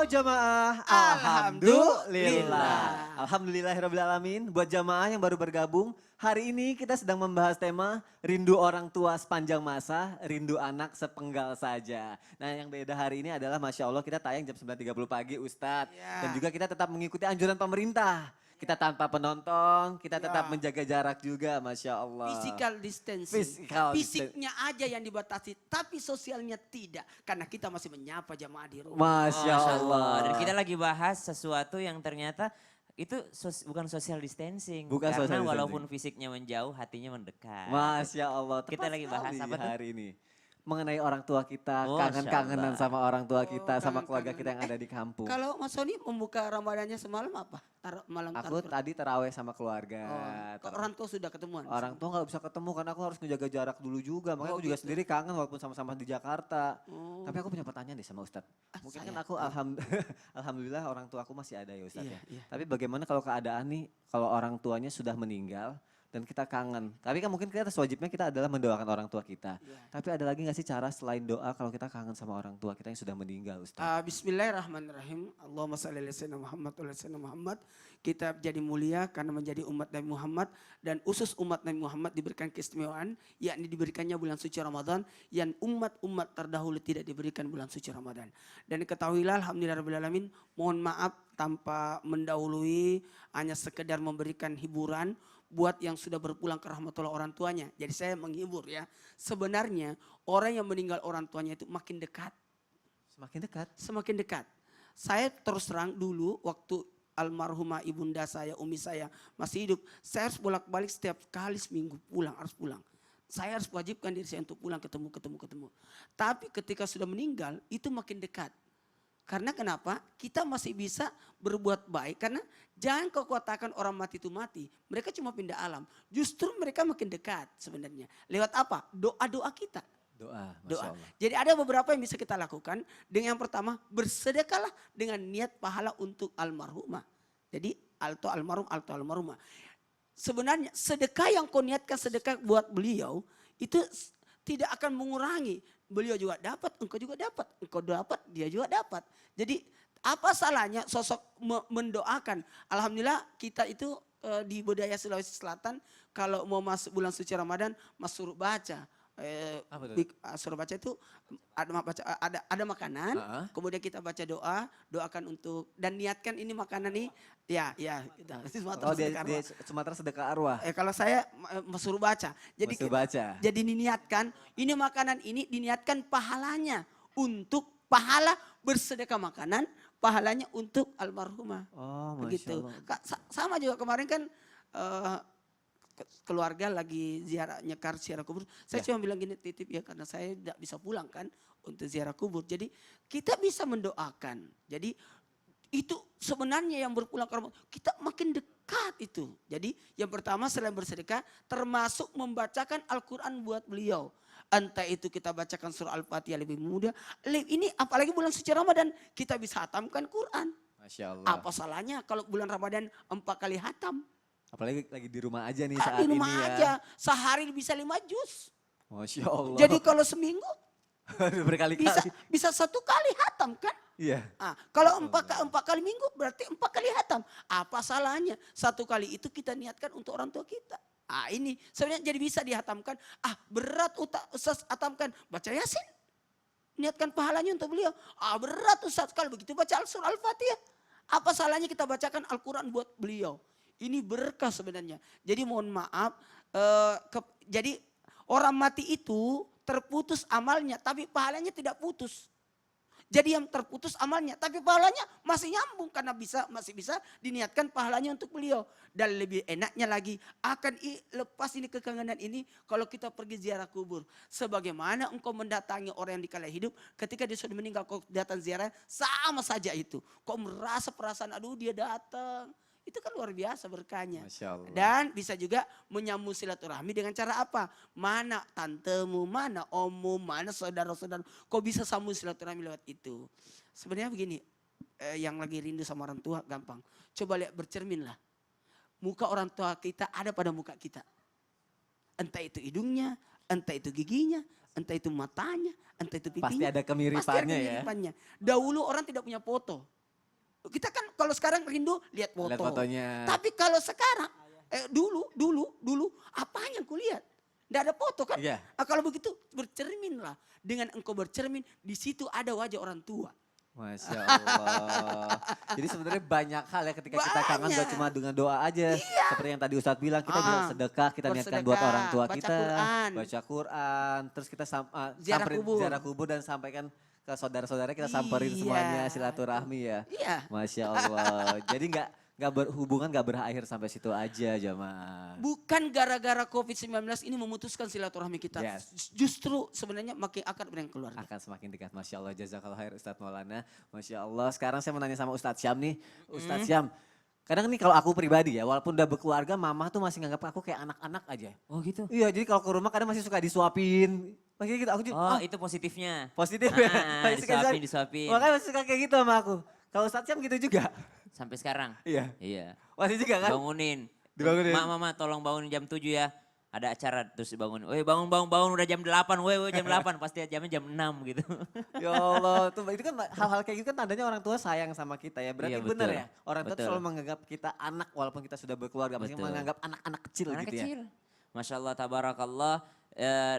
jamaah, alhamdulillah. Alhamdulillahirrabbilalamin. Buat jamaah yang baru bergabung, hari ini kita sedang membahas tema rindu orang tua sepanjang masa, rindu anak sepenggal saja. Nah yang beda hari ini adalah Masya Allah kita tayang jam 9.30 pagi Ustadz. Dan juga kita tetap mengikuti anjuran pemerintah. Kita tanpa penonton, kita tetap menjaga jarak juga, Masya Allah. Physical distancing. Fisiknya aja yang dibatasi, tapi sosialnya tidak. Karena kita masih menyapa jamaah di rumah. Masya Allah. Dan kita lagi bahas sesuatu yang ternyata itu bukan social distancing. Bukan karena social distancing. walaupun fisiknya menjauh, hatinya mendekat. Masya Allah. Kita lagi bahas apa tuh? Hari ini. Mengenai orang tua kita, Oh, kangen-kangenan Masya sama orang tua kita, sama kangen-kangen. keluarga kita yang ada di kampung. Kalau Mas Sony membuka Ramadannya semalam apa? Malam Aku tadi terawih sama keluarga. orang tua sudah ketemuan? Orang tua nggak bisa ketemu karena aku harus ngejaga jarak dulu juga. Makanya aku juga gitu. sendiri kangen walaupun sama-sama di Jakarta. Tapi aku punya pertanyaan deh sama Ustadz. Mungkin kan aku alhamdulillah orang tua aku masih ada ya Ustadz ya. Tapi bagaimana kalau keadaan nih, kalau orang tuanya sudah meninggal dan kita kangen. Tapi kan mungkin kita wajibnya kita adalah mendoakan orang tua kita. Tapi ada lagi gak sih cara selain doa kalau kita kangen sama orang tua kita yang sudah meninggal Ustadz? Bismillahirrahmanirrahim. Allahumma salli ala sayyidina Muhammad wa ala sayyidina Muhammad. Kita jadi mulia karena menjadi umat Nabi Muhammad. Dan usus umat Nabi Muhammad diberikan keistimewaan. Yakni diberikannya bulan suci Ramadan. Yang umat-umat terdahulu tidak diberikan bulan suci Ramadan. Dan ketahuilah alhamdulillahirrahmanirrahim. Mohon maaf tanpa mendahului. Hanya sekedar memberikan hiburan. Buat yang sudah berpulang ke rahmatullah orang tuanya. Jadi saya menghibur ya. Sebenarnya orang yang meninggal orang tuanya itu makin dekat. Semakin dekat? Semakin dekat. Saya terus terang dulu waktu almarhumah ibunda saya, umi saya masih hidup. Saya harus bolak-balik setiap kali seminggu harus pulang. Saya harus wajibkan diri saya untuk pulang ketemu. Tapi ketika sudah meninggal itu makin dekat. Karena kenapa? Kita masih bisa berbuat baik. Karena jangan kau katakan orang mati itu mati. Mereka cuma pindah alam. Justru mereka makin dekat sebenarnya. Lewat apa? Doa-doa kita. Doa. Jadi ada beberapa yang bisa kita lakukan. Dengan yang pertama, bersedekahlah dengan niat pahala untuk almarhumah. Jadi alto almarhumah. Sebenarnya sedekah yang kau niatkan sedekah buat beliau itu tidak akan mengurangi. Beliau juga dapat, engkau juga dapat. Engkau dapat, dia juga dapat. Jadi apa salahnya sosok mendoakan. Alhamdulillah kita itu di budaya Sulawesi Selatan kalau mau masuk bulan suci Ramadan suruh baca. Suruh baca itu ada makanan, kemudian kita baca doakan untuk dan niatkan ini makanan nih, di Sumatera sedekah arwah. Kalau saya suruh baca, jadi diniatkan ini makanan ini diniatkan pahalanya untuk pahala bersedekah makanan, pahalanya untuk almarhumah. Oh, begitu. Sama juga kemarin kan. Keluarga lagi nyekar ziarah kubur. Saya cuma bilang gini titip ya karena saya tidak bisa pulang kan untuk ziarah kubur. Jadi kita bisa mendoakan. Jadi itu sebenarnya yang berpulang ke rumah kita makin dekat itu. Jadi yang pertama selain bersedekah termasuk membacakan Al-Quran buat beliau. Entah itu kita bacakan surah Al-Fatihah lebih mudah. Ini apalagi bulan suci Ramadan kita bisa hatamkan Quran. Masya Allah. Apa salahnya kalau bulan Ramadan 4 kali hatam. Apalagi lagi di rumah aja nih saat ini ya. Di rumah aja, sehari bisa 5 juz. Masya Allah. Jadi kalau seminggu berkali-kali. Bisa 1 kali hatam kan? Iya. Kalau 4 kali minggu berarti 4 kali hatam. Apa salahnya? 1 kali itu kita niatkan untuk orang tua kita. Ini sebenarnya jadi bisa dihatamkan. Berat Ustaz hatamkan, baca Yasin. Niatkan pahalanya untuk beliau. Berat Ustaz kalau begitu baca surah Al-Fatihah. Apa salahnya kita bacakan Al-Quran buat beliau? Ini berkah sebenarnya. Jadi mohon maaf, jadi orang mati itu terputus amalnya tapi pahalanya tidak putus. Jadi yang terputus amalnya tapi pahalanya masih nyambung karena masih bisa diniatkan pahalanya untuk beliau. Dan lebih enaknya lagi akan lepas ini kekangenan ini kalau kita pergi ziarah kubur. Sebagaimana engkau mendatangi orang yang dikala hidup ketika dia sudah meninggal kau datang ziarah sama saja itu. Kau merasa perasaan aduh dia datang. Itu kan luar biasa berkahnya. Dan bisa juga menyambung silaturahmi dengan cara apa? Mana tantemu, mana ommu, mana saudara-saudara. Kok bisa sambung silaturahmi lewat itu? Sebenarnya begini, yang lagi rindu sama orang tua gampang. Coba lihat bercerminlah. Muka orang tua kita ada pada muka kita. Entah itu hidungnya, entah itu giginya, entah itu matanya, entah itu pipinya. Pasti ada kemiripannya ya. Dahulu orang tidak punya foto. Kita kan kalau sekarang rindu lihat foto. Lihat fotonya. Tapi kalau sekarang, dulu, apa yang kulihat? Tidak ada foto kan? Iya. Nah, kalau begitu bercerminlah. Dengan engkau bercermin, di situ ada wajah orang tua. Masya Allah. Jadi sebenarnya banyak hal ya ketika kita kangen gak cuma dengan doa aja. Seperti yang tadi Ustadz bilang, kita juga sedekah, kita niatkan buat bersedekah, orang tua baca kita. Quran. Baca Quran. Terus kita Ziarah samperin kubur. ziarah kubur dan sampaikan ke saudara-saudara kita samperin Iya. semuanya silaturahmi ya. Iya. Masya Allah. Jadi nggak berhubungan nggak berakhir sampai situ aja jamaah. Bukan gara-gara COVID-19 ini memutuskan silaturahmi kita. Yes. Justru sebenarnya makin akrab dengan keluarga. Akan semakin dekat. Masya Allah, jazakallah khair Ustadz Maulana. Masya Allah, sekarang saya mau nanya sama Ustadz Syam nih. Ustadz Syam, kadang nih kalau aku pribadi ya, walaupun udah berkeluarga, mama tuh masih nganggap aku kayak anak-anak aja. Oh gitu? Iya, jadi kalau ke rumah kadang masih suka disuapin. Masih gitu, aku juga, Oh itu positifnya. positif ya. Masih suka Disuapin. Makanya masih suka kayak gitu sama aku. Kalau Ustadz Syam gitu juga? Sampai sekarang? Iya. Iya. Masih juga kan? Bangunin. Dibangunin. Mama tolong bangunin jam 7 ya. Ada acara terus dibangunin. Woi bangun udah jam 8. Woi jam 8. Pasti jamnya jam 6 gitu. Ya Allah, tuh itu kan hal-hal kayak gitu kan tandanya orang tua sayang sama kita ya. Berarti Iya, benar betul. ya, orang tua tuh Betul. selalu menganggap kita anak walaupun kita sudah berkeluarga. Maksudnya Betul. menganggap anak-anak kecil Anak gitu ya. kecil. Masya Allah, tabarakallah.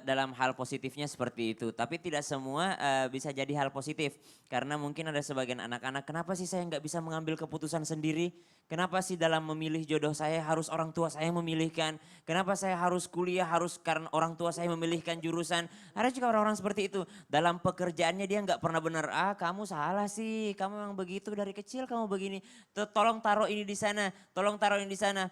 Dalam hal positifnya seperti itu. Tapi tidak semua bisa jadi hal positif. Karena mungkin ada sebagian anak-anak, kenapa sih saya nggak bisa mengambil keputusan sendiri? Kenapa sih dalam memilih jodoh saya harus orang tua saya memilihkan? Kenapa saya harus kuliah harus karena orang tua saya memilihkan jurusan? Ada juga orang-orang seperti itu. Dalam pekerjaannya dia nggak pernah benar. Kamu salah sih, kamu memang begitu dari kecil kamu begini. Tolong taruh ini di sana, tolong taruh ini di sana.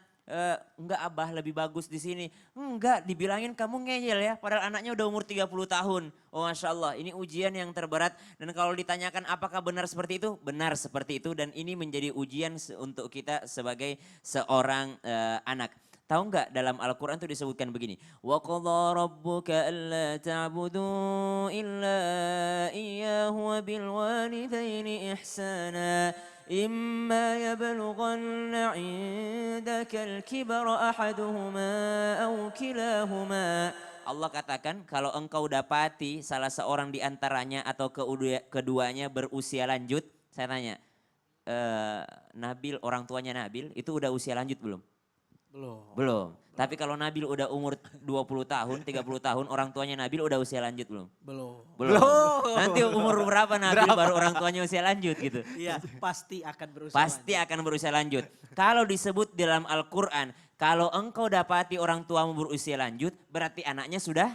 Enggak abah lebih bagus di sini. Enggak, dibilangin kamu ngeyel ya. Padahal anaknya udah umur 30 tahun. Oh Masya Allah, ini ujian yang terberat. Dan kalau ditanyakan apakah benar seperti itu? Benar seperti itu dan ini menjadi ujian untuk kita sebagai seorang anak. Tahu nggak dalam Al-Quran itu disebutkan begini. Wa qadha rabbuka alla ta'budu illa iyyahu wa bil walidaini ihsana. إما يبلغن عندك الكبر أحدهما أو كلاهما. Allah katakan kalau engkau dapati salah seorang di antaranya atau keduanya berusia lanjut. Saya tanya, Nabil, orang tuanya Nabil itu udah usia lanjut belum? Belum. Tapi kalau Nabil udah umur 20 tahun, 30 tahun, orang tuanya Nabil udah usia lanjut belum? Belum. Nanti umur berapa Nabil baru orang tuanya usia lanjut gitu? Iya, pasti akan berusaha. Pasti akan berusia lanjut. Kalau disebut dalam Al-Quran, kalau engkau dapati orang tuamu berusia lanjut, berarti anaknya sudah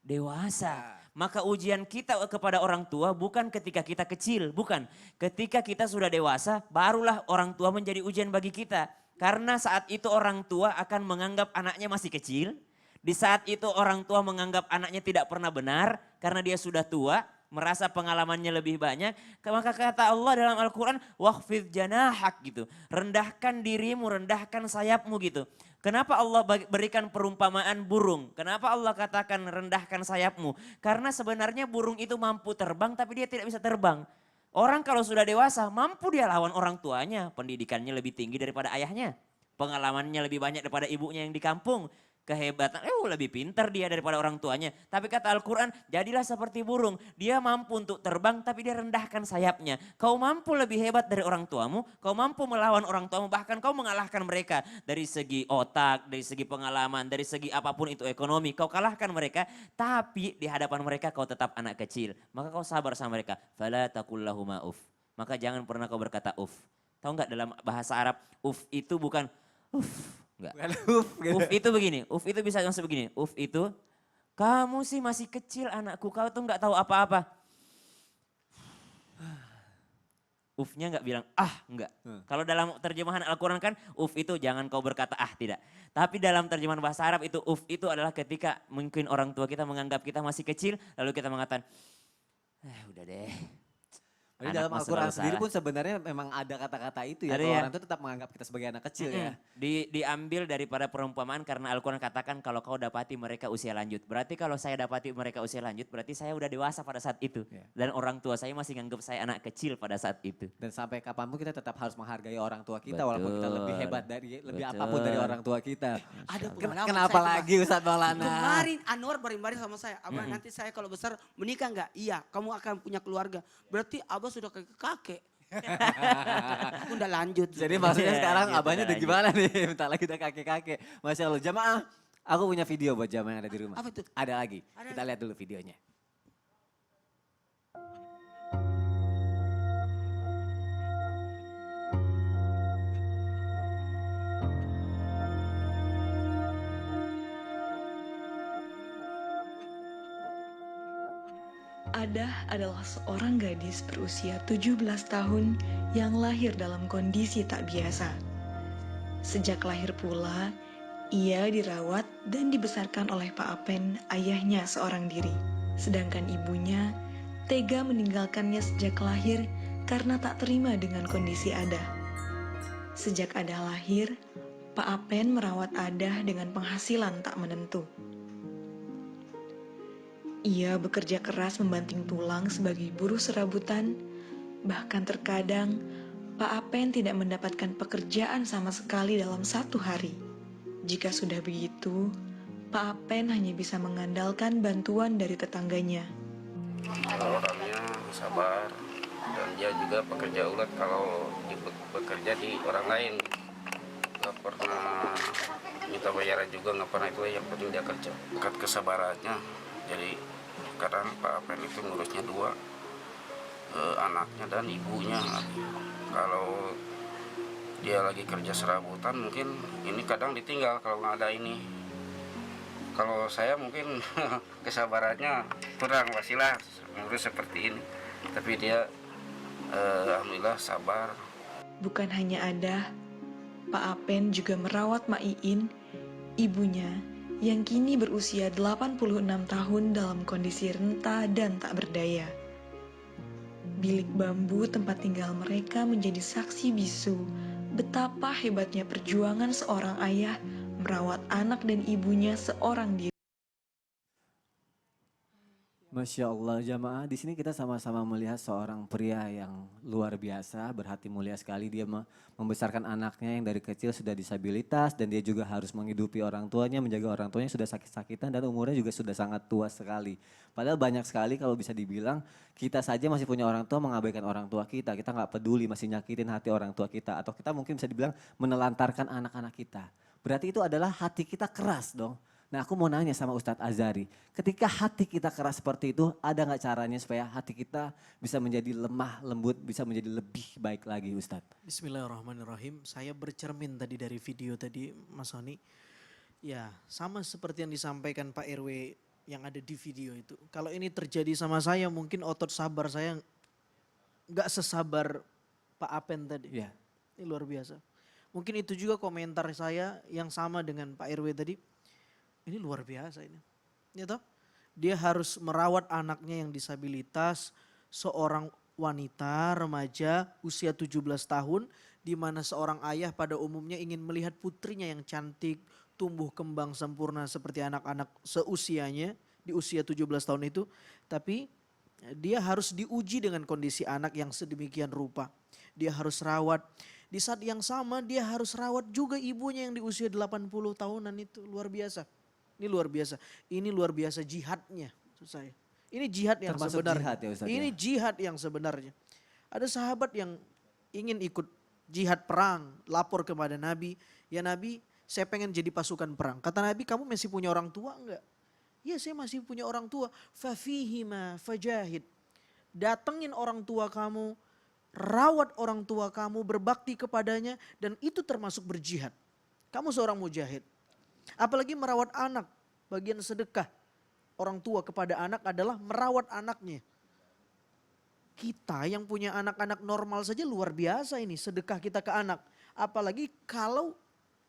dewasa. Maka ujian kita kepada orang tua bukan ketika kita kecil, bukan. Ketika kita sudah dewasa, barulah orang tua menjadi ujian bagi kita. Karena saat itu orang tua akan menganggap anaknya masih kecil. Di saat itu orang tua menganggap anaknya tidak pernah benar karena dia sudah tua, merasa pengalamannya lebih banyak. Maka kata Allah dalam Al-Quran, waqfid janahak gitu. Rendahkan dirimu, rendahkan sayapmu gitu. Kenapa Allah berikan perumpamaan burung? Kenapa Allah katakan rendahkan sayapmu? Karena sebenarnya burung itu mampu terbang tapi dia tidak bisa terbang. Orang kalau sudah dewasa mampu dia lawan orang tuanya. Pendidikannya lebih tinggi daripada ayahnya. Pengalamannya lebih banyak daripada ibunya yang di kampung. Kehebatan, lebih pintar dia daripada orang tuanya. Tapi kata Al-Quran, jadilah seperti burung. Dia mampu untuk terbang tapi dia rendahkan sayapnya. Kau mampu lebih hebat dari orang tuamu. Kau mampu melawan orang tuamu. Bahkan kau mengalahkan mereka. Dari segi otak, dari segi pengalaman, dari segi apapun itu ekonomi. Kau kalahkan mereka. Tapi di hadapan mereka kau tetap anak kecil. Maka kau sabar sama mereka. Fala taqul lahuma uf. Maka jangan pernah kau berkata uf. Tahu nggak dalam bahasa Arab, uf itu bukan uf. Enggak. Uf itu begini, uf itu bisa langsung begini. Uf itu, kamu sih masih kecil anakku, kau tuh nggak tahu apa-apa. Ufnya nggak bilang enggak. Kalau dalam terjemahan Al-Quran kan uf itu jangan kau berkata tidak. Tapi dalam terjemahan bahasa Arab itu uf itu adalah ketika mungkin orang tua kita menganggap kita masih kecil, lalu kita mengatakan, udah deh. Jadi dalam Al-Quran sendiri pun sebenarnya memang ada kata-kata itu ya. Ada Kalau ya? orang itu tetap menganggap kita sebagai anak kecil ya. Diambil daripada perumpamaan karena Al-Quran katakan kalau kau dapati mereka usia lanjut. Berarti kalau saya dapati mereka usia lanjut berarti saya udah dewasa pada saat itu. Ya. Dan orang tua saya masih nganggap saya anak kecil pada saat itu. Dan sampai kapanpun kita tetap harus menghargai orang tua kita Betul. walaupun kita lebih hebat dari lebih Betul. apapun dari orang tua kita. Ada pengalaman Kenapa saya lagi Ustadz Maulana? Kemarin Anwar bareng-bareng sama saya. Abah nanti saya kalau besar menikah enggak? Iya, kamu akan punya keluarga. Berarti Abah sudah kakek. udah lanjut. Jadi maksudnya Iya, sekarang gitu, abahnya udah lanjut. gimana nih? Bentar lagi udah kakek-kakek. Masya Allah. Jamaah, aku punya video buat jamaah yang ada di rumah. Apa tuh? Ada lagi. Kita lihat dulu videonya. Adah adalah seorang gadis berusia 17 tahun yang lahir dalam kondisi tak biasa. Sejak lahir pula, ia dirawat dan dibesarkan oleh Pak Apen, ayahnya seorang diri. Sedangkan ibunya tega meninggalkannya sejak lahir karena tak terima dengan kondisi Adah. Sejak Adah lahir, Pak Apen merawat Adah dengan penghasilan tak menentu. Ia bekerja keras membanting tulang sebagai buruh serabutan, bahkan terkadang Pak Apen tidak mendapatkan pekerjaan sama sekali dalam satu hari. Jika sudah begitu, Pak Apen hanya bisa mengandalkan bantuan dari tetangganya. Orangnya sabar dan dia juga pekerja ulet kalau bekerja di orang lain, nggak pernah minta bayaran juga, nggak pernah, itu yang penting dia kerja. Dekat kesabarannya, jadi kadang Pak Apen itu ngurusnya dua, anaknya dan ibunya. Kalau dia lagi kerja serabutan mungkin ini kadang ditinggal kalau nggak ada ini. Kalau saya mungkin kesabarannya kurang, wasilah ngurus seperti ini. Tapi dia alhamdulillah sabar. Bukan hanya Adah, Pak Apen juga merawat Mak Iin, ibunya yang kini berusia 86 tahun dalam kondisi renta dan tak berdaya. Bilik bambu tempat tinggal mereka menjadi saksi bisu betapa hebatnya perjuangan seorang ayah merawat anak dan ibunya seorang diri. Masya Allah jamaah, di sini kita sama-sama melihat seorang pria yang luar biasa, berhati mulia sekali. Dia membesarkan anaknya yang dari kecil sudah disabilitas dan dia juga harus menghidupi orang tuanya, menjaga orang tuanya sudah sakit-sakitan dan umurnya juga sudah sangat tua sekali. Padahal banyak sekali kalau bisa dibilang kita saja masih punya orang tua mengabaikan orang tua kita nggak peduli, masih nyakitin hati orang tua kita. Atau kita mungkin bisa dibilang menelantarkan anak-anak kita. Berarti itu adalah hati kita keras dong. Nah aku mau nanya sama Ustadz Azhari, ketika hati kita keras seperti itu, ada nggak caranya supaya hati kita bisa menjadi lemah, lembut, bisa menjadi lebih baik lagi Ustadz? Bismillahirrahmanirrahim. Saya bercermin tadi dari video tadi Mas Soni. Ya sama seperti yang disampaikan Pak RW yang ada di video itu. Kalau ini terjadi sama saya mungkin otot sabar saya nggak sesabar Pak Apen tadi. Iya. Ini luar biasa. Mungkin itu juga komentar saya yang sama dengan Pak RW tadi. Ini luar biasa ini. Ya toh? Dia harus merawat anaknya yang disabilitas, seorang wanita remaja usia 17 tahun di mana seorang ayah pada umumnya ingin melihat putrinya yang cantik, tumbuh kembang sempurna seperti anak-anak seusianya di usia 17 tahun itu, tapi dia harus diuji dengan kondisi anak yang sedemikian rupa. Dia harus rawat. Di saat yang sama dia harus rawat juga ibunya yang di usia 80 tahunan itu, luar biasa. Ini luar biasa. Ini luar biasa jihadnya maksud saya. Ini jihad yang Termasuk sebenarnya. jihad ya Ustaz, Ini ya? jihad yang sebenarnya. Ada sahabat yang ingin ikut jihad perang, lapor kepada Nabi, ya Nabi, saya pengen jadi pasukan perang. Kata Nabi, kamu masih punya orang tua enggak? Ya saya masih punya orang tua. Fafihima fajahid. Datengin orang tua kamu, rawat orang tua kamu, berbakti kepadanya, dan itu termasuk berjihad. Kamu seorang mujahid. Apalagi merawat anak, bagian sedekah orang tua kepada anak adalah merawat anaknya. Kita yang punya anak-anak normal saja luar biasa ini sedekah kita ke anak. Apalagi kalau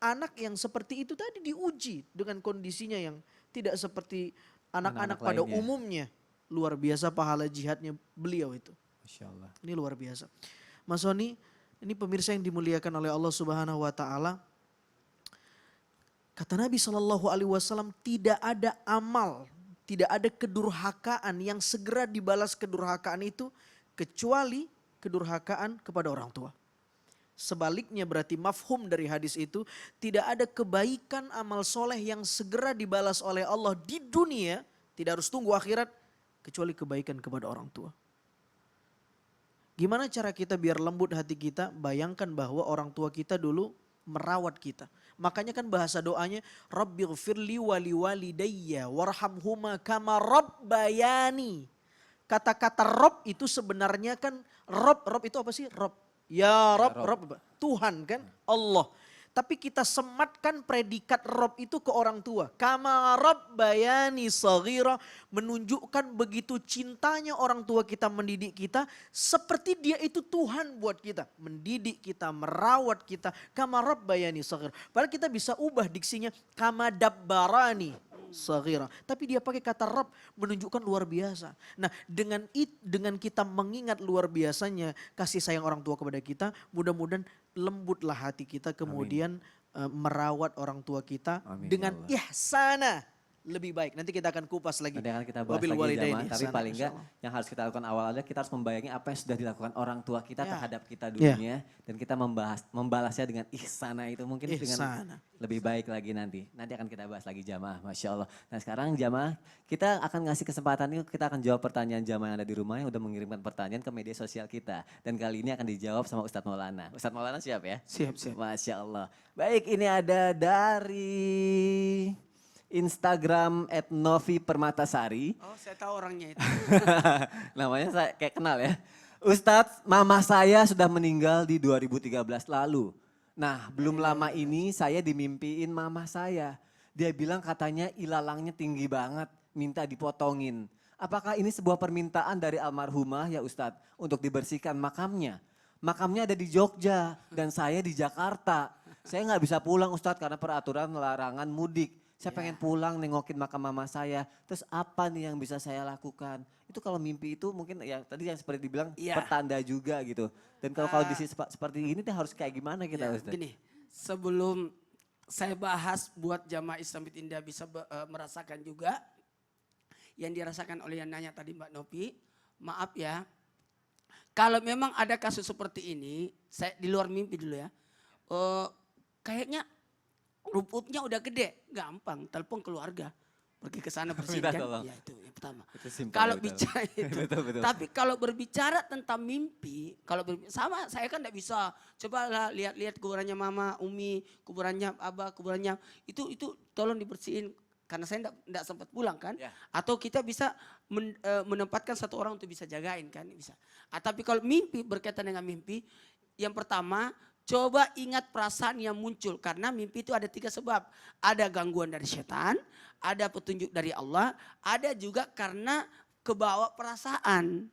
anak yang seperti itu tadi diuji dengan kondisinya yang tidak seperti anak-anak pada lainnya. umumnya. Luar biasa pahala jihadnya beliau itu. Masya Allah. Ini luar biasa. Mas Soni, ini pemirsa yang dimuliakan oleh Allah Subhanahu wa taala. Kata Nabi SAW, tidak ada amal, tidak ada kedurhakaan yang segera dibalas kedurhakaan itu kecuali kedurhakaan kepada orang tua. Sebaliknya berarti mafhum dari hadis itu, tidak ada kebaikan amal soleh yang segera dibalas oleh Allah di dunia, tidak harus tunggu akhirat, kecuali kebaikan kepada orang tua. Gimana cara kita biar lembut hati kita? Bayangkan bahwa orang tua kita dulu merawat kita. Makanya kan bahasa doanya Rabbighfirli wali walidayya warhamhuma kama rabbayani. Kata-kata Rob itu sebenarnya kan Rob itu apa sih? Rob. Ya Rob. Tuhan kan Allah. Tapi kita sematkan predikat Rob itu ke orang tua. Kama rabbayani shaghira, menunjukkan begitu cintanya orang tua kita mendidik kita. Seperti dia itu Tuhan buat kita. Mendidik kita, merawat kita. Kama rabbayani shaghira. Padahal kita bisa ubah diksinya. Kama dabbarani shaghira. Tapi dia pakai kata Rob menunjukkan luar biasa. Nah dengan kita mengingat luar biasanya kasih sayang orang tua kepada kita. Mudah-mudahan lembutlah hati kita kemudian merawat orang tua kita Amin, dengan ya ihsana lebih baik. Nanti kita akan kupas lagi. Nanti akan kita bahas Wabil lagi walidaini jamaah, tapi ihsana, paling enggak insyaallah. yang harus kita lakukan awalnya kita harus membayangi apa yang sudah dilakukan orang tua kita Ya. terhadap kita dulunya dan kita membalasnya dengan ihsana itu mungkin dengan Ihsana. lebih baik lagi nanti. Nanti akan kita bahas lagi jamaah, Masya Allah. Nah sekarang jamaah kita akan ngasih kesempatan ini kita akan jawab pertanyaan jamaah yang ada di rumah yang udah mengirimkan pertanyaan ke media sosial kita. Dan kali ini akan dijawab sama Ustadz Maulana. Ustadz Maulana siap ya? Siap. Masya Allah. Baik ini ada dari Instagram @novi_permatasari. Oh, saya tahu orangnya itu. Namanya saya kayak kenal ya. Ustadz, mama saya sudah meninggal di 2013 lalu. Nah, belum lama ini saya dimimpiin mama saya. Dia bilang katanya ilalangnya tinggi banget, minta dipotongin. Apakah ini sebuah permintaan dari almarhumah ya Ustadz untuk dibersihkan makamnya? Makamnya ada di Jogja dan saya di Jakarta. Saya nggak bisa pulang Ustadz karena peraturan larangan mudik. Saya pengen pulang nengokin makam mama saya. Terus apa nih yang bisa saya lakukan? Itu kalau mimpi itu mungkin ya tadi yang seperti dibilang Iya. pertanda juga gitu. Dan kalau kondisi seperti ini tuh harus kayak gimana kita Ya, Ustaz? gini, sebelum saya bahas buat jamaah Islam Indah bisa merasakan juga yang dirasakan oleh yang nanya tadi Mbak Novi, maaf ya. Kalau memang ada kasus seperti ini, saya di luar mimpi dulu ya. Kayaknya rumputnya udah gede, gampang telepon keluarga. Pergi ke sana Minta bersihkan. tolong. Ya itu yang pertama. Itu simpel Kalau ya, betul. bicara itu. Betul. Tapi kalau berbicara tentang mimpi, sama saya kan enggak bisa. Cobalah lihat-lihat kuburannya mama, umi, kuburannya abah, kuburannya itu tolong dibersihin karena saya enggak sempat pulang kan. Ya. Atau kita bisa menempatkan satu orang untuk bisa jagain kan, bisa. Tapi kalau mimpi berkaitan dengan mimpi, yang pertama coba ingat perasaan yang muncul karena mimpi itu ada 3 sebab. Ada gangguan dari setan, ada petunjuk dari Allah, ada juga karena kebawa perasaan.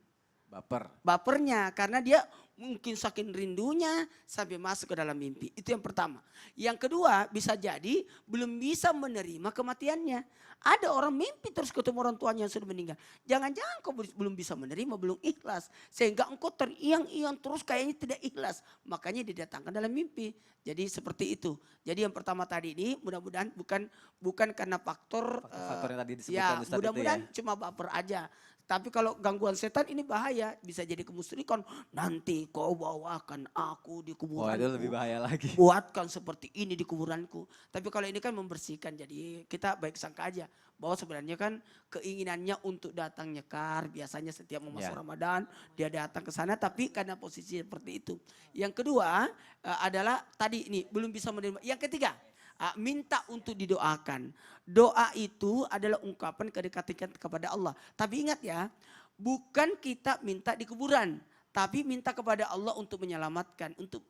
Bapernya karena dia mungkin saking rindunya sampai masuk ke dalam mimpi. Itu yang pertama. Yang kedua bisa jadi belum bisa menerima kematiannya. Ada orang mimpi terus ketemu orang tuanya yang sudah meninggal. Jangan-jangan kau belum bisa menerima, belum ikhlas. Sehingga engkau teriang-iang terus kayaknya tidak ikhlas. Makanya didatangkan dalam mimpi. Jadi seperti itu. Jadi yang pertama tadi ini mudah-mudahan bukan karena faktor yang tadi disebutkan ya, Ustadz itu mudah-mudahan ya. cuma baper aja. Tapi kalau gangguan setan ini bahaya, bisa jadi kemusyrikan. Nanti kau bawakan aku di kuburanku. Wah itu lebih bahaya lagi. Buatkan seperti ini di kuburanku. Tapi kalau ini kan membersihkan, jadi kita baik sangka aja. Bahwa sebenarnya kan keinginannya untuk datang nyekar. Biasanya setiap mau masuk Ya. Ramadan, dia datang ke sana. Tapi karena posisi seperti itu. Yang kedua adalah tadi ini belum bisa menerima. Yang ketiga. Minta untuk didoakan. Doa itu adalah ungkapan kedekatan kepada Allah. Tapi ingat ya, bukan kita minta di kuburan, tapi minta kepada Allah untuk menyelamatkan, untuk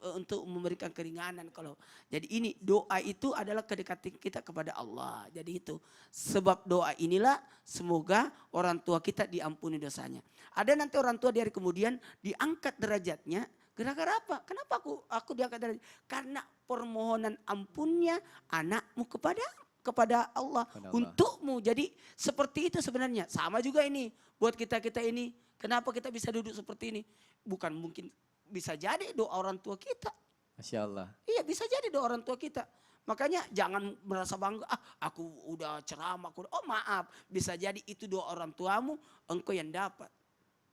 memberikan keringanan. Kalau jadi ini doa itu adalah kedekatan kita kepada Allah. Jadi itu sebab doa inilah semoga orang tua kita diampuni dosanya. Ada nanti orang tua di hari kemudian diangkat derajatnya. Gara-gara apa? Kenapa aku diangkat derajat? Karena permohonan ampunnya anakmu kepada Allah. Untukmu. Jadi seperti itu sebenarnya. Sama juga ini buat kita ini. Kenapa kita bisa duduk seperti ini? Bukan mungkin bisa jadi doa orang tua kita. Masya Allah. Iya bisa jadi doa orang tua kita. Makanya jangan merasa bangga, aku udah ceramah. Oh maaf, bisa jadi itu doa orang tuamu, engkau yang dapat.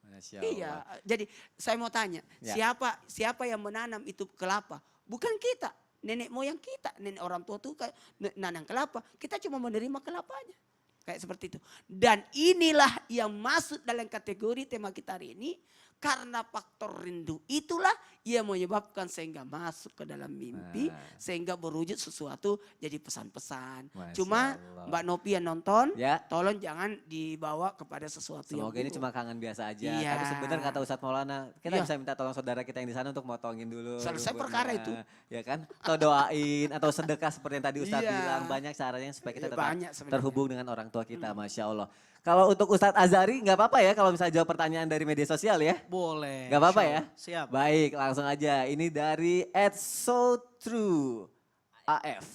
Masya Iya, Allah. jadi saya mau tanya, Ya. siapa yang menanam itu kelapa? Bukan kita, nenek moyang kita, nenek orang tua tuh nanam kelapa. Kita cuma menerima kelapanya, kayak seperti itu. Dan inilah yang masuk dalam kategori tema kita hari ini, Karena faktor rindu itulah ia menyebabkan sehingga masuk ke dalam mimpi, sehingga berwujud sesuatu jadi pesan-pesan. Masya Cuma Allah. Mbak Nopi yang nonton, Ya. tolong jangan dibawa kepada sesuatu yang Semoga ini buruk. cuma kangen biasa aja. Iya. Tapi sebenarnya kata Ustadz Maulana, kita Iya. bisa minta tolong saudara kita yang di sana untuk motongin dulu. Selesai rumputnya, perkara itu. Ya kan? Atau doain, atau sedekah seperti yang tadi Ustadz Iya. bilang. Banyak caranya supaya kita Iya, tetap banyak sebenarnya. terhubung dengan orang tua kita. Masya Allah. Kalau untuk Ustadz Azhari nggak apa-apa ya kalau misalnya jawab pertanyaan dari media sosial ya? Boleh. Gak apa-apa insya ya? Allah. Siap. Baik, langsung aja. Ini dari @sotrue AF.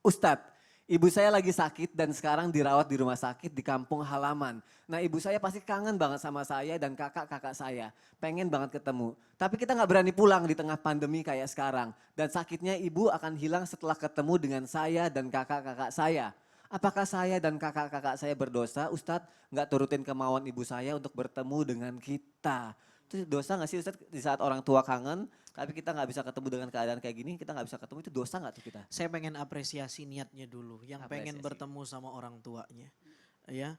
Ustadz, ibu saya lagi sakit dan sekarang dirawat di rumah sakit di kampung halaman. Nah, ibu saya pasti kangen banget sama saya dan kakak-kakak saya. Pengen banget ketemu. Tapi kita nggak berani pulang di tengah pandemi kayak sekarang. Dan sakitnya ibu akan hilang setelah ketemu dengan saya dan kakak-kakak saya. Apakah saya dan kakak-kakak saya berdosa, Ustadz, nggak turutin kemauan ibu saya untuk bertemu dengan kita? Itu dosa nggak sih Ustadz di saat orang tua kangen, tapi kita nggak bisa ketemu dengan keadaan kayak gini, kita nggak bisa ketemu, itu dosa nggak tuh kita? Saya pengen apresiasi niatnya dulu, yang pengen Apresiasi. bertemu sama orang tuanya, ya.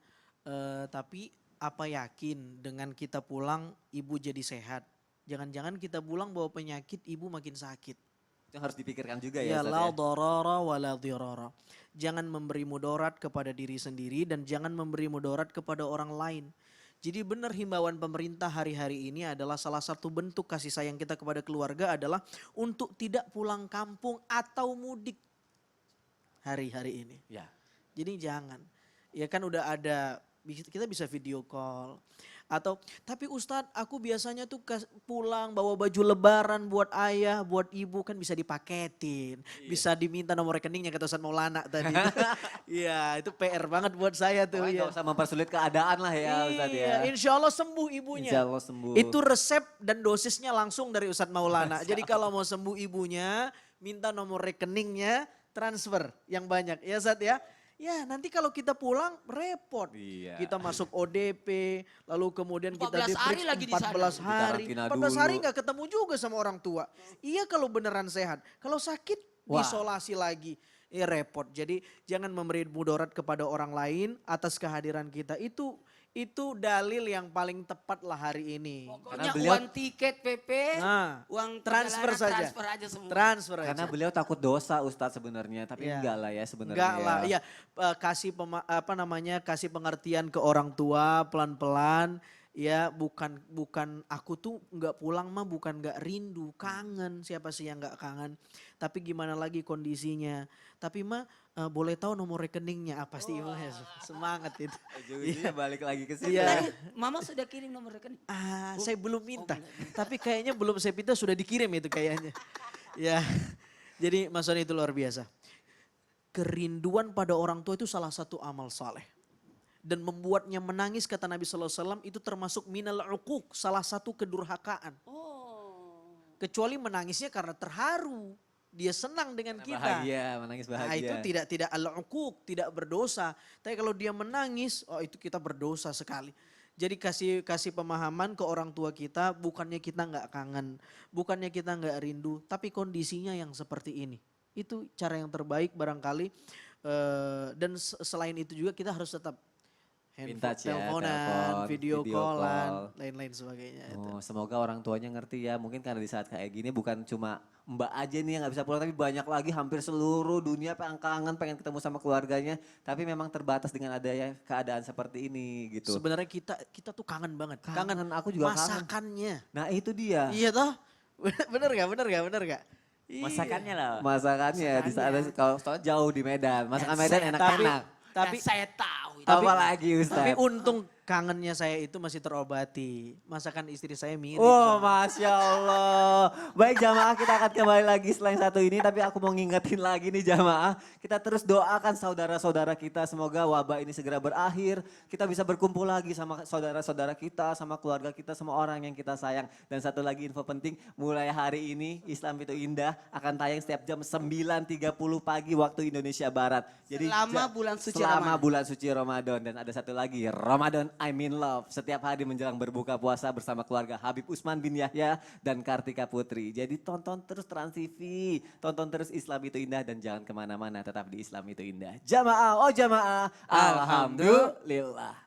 Tapi apa yakin dengan kita pulang ibu jadi sehat? Jangan-jangan kita pulang bawa penyakit, ibu makin sakit. Itu harus dipikirkan juga ya Ya Ustadz la ya. darara wa la dirara. Jangan memberi mudarat kepada diri sendiri dan jangan memberi mudarat kepada orang lain. Jadi benar himbauan pemerintah hari-hari ini adalah salah satu bentuk kasih sayang kita kepada keluarga adalah untuk tidak pulang kampung atau mudik hari-hari ini. Ya. Jadi jangan. Ya kan udah ada, kita bisa video call. Atau, tapi Ustadz aku biasanya tuh pulang bawa baju lebaran buat ayah, buat ibu kan bisa dipaketin. Bisa diminta nomor rekeningnya kata Ustadz Maulana tadi. Iya itu PR banget buat saya tuh. Pokoknya Ya. nggak usah mempersulit keadaan lah ya Ustadz ya. Iya, insya Allah sembuh ibunya. Insya Allah sembuh. Itu resep dan dosisnya langsung dari Ustadz Maulana. Jadi kalau mau sembuh ibunya, minta nomor rekeningnya, transfer yang banyak. Ya Ustadz ya. Ya nanti kalau kita pulang repot. Iya. Kita masuk ODP, lalu kemudian kita 14 hari di-break lagi di sana. 14 hari. Dikarantina 14 hari dulu. nggak ketemu juga sama orang tua. Iya kalau beneran sehat. Kalau sakit Wah. diisolasi lagi. Repot. Jadi jangan memberi mudarat kepada orang lain atas kehadiran kita. Itu dalil yang paling tepat lah hari ini. Pokoknya beliau- uang tiket PP, Nah, uang transfer perjalanan, saja. transfer aja semua. Transfer aja. Karena beliau takut dosa Ustadz sebenarnya, tapi Iya. enggak lah ya sebenarnya. Enggak ya. lah, iya kasih pengertian ke orang tua pelan-pelan. Ya bukan aku tuh nggak pulang mah bukan nggak rindu, kangen, siapa sih yang nggak kangen. Tapi gimana lagi kondisinya. Tapi mah boleh tahu nomor rekeningnya, pasti mah ya semangat itu. Ujung-ujungnya balik lagi ke situ. Iya. Tadi Mama sudah kirim nomor rekening. Saya belum minta. Tapi kayaknya belum saya minta sudah dikirim itu kayaknya. Ya. Jadi Mas Soni itu luar biasa. Kerinduan pada orang tua itu salah satu amal saleh. Dan membuatnya menangis kata Nabi SAW itu termasuk minal uquq, salah satu kedurhakaan. Kecuali menangisnya karena terharu. Dia senang dengan kita. Bahagia, menangis bahagia. Nah itu tidak al-uquq, tidak berdosa. Tapi kalau dia menangis, oh itu kita berdosa sekali. Jadi kasih pemahaman ke orang tua kita, bukannya kita nggak kangen, bukannya kita nggak rindu, tapi kondisinya yang seperti ini. Itu cara yang terbaik barangkali. Dan selain itu juga kita harus tetap Vintage ya, teleponan, telepon, video video callan, call. lain-lain sebagainya. itu. Oh, semoga orang tuanya ngerti ya. Mungkin karena di saat kayak gini bukan cuma Mbak aja nih yang nggak bisa pulang, tapi banyak lagi hampir seluruh dunia kangen pengen ketemu sama keluarganya. Tapi memang terbatas dengan adanya keadaan seperti ini gitu. Sebenarnya kita tuh kangen banget. Kangen, aku juga kangen. masakannya. Nah itu dia. Iya toh? Bener gak? Iya. Masakannya lah. Masakannya di saat kalau soalnya jauh di Medan. Masakan Medan saya- enak-enak. Tapi saya tahu itu. Apa lagi Tapi Ustaz? untung kangennya saya itu masih terobati. Masakan istri saya mirip. Oh Masya Allah. Baik jamaah kita akan kembali lagi setelah yang satu ini. Tapi aku mau ngingetin lagi nih jamaah. Kita terus doakan saudara-saudara kita. Semoga wabah ini segera berakhir. Kita bisa berkumpul lagi sama saudara-saudara kita. Sama keluarga kita, sama orang yang kita sayang. Dan satu lagi info penting. Mulai hari ini Islam itu Indah akan tayang setiap jam 9.30 pagi waktu Indonesia Barat. Jadi Selama bulan suci selama Ramadan. bulan suci Ramadan. Dan ada satu lagi Ramadan I'm in Love. Setiap hari menjelang berbuka puasa bersama keluarga Habib Usman bin Yahya dan Kartika Putri. Jadi tonton terus Trans TV, tonton terus Islam itu Indah dan jangan kemana-mana tetap di Islam itu Indah. Jamaah, oh jamaah, alhamdulillah.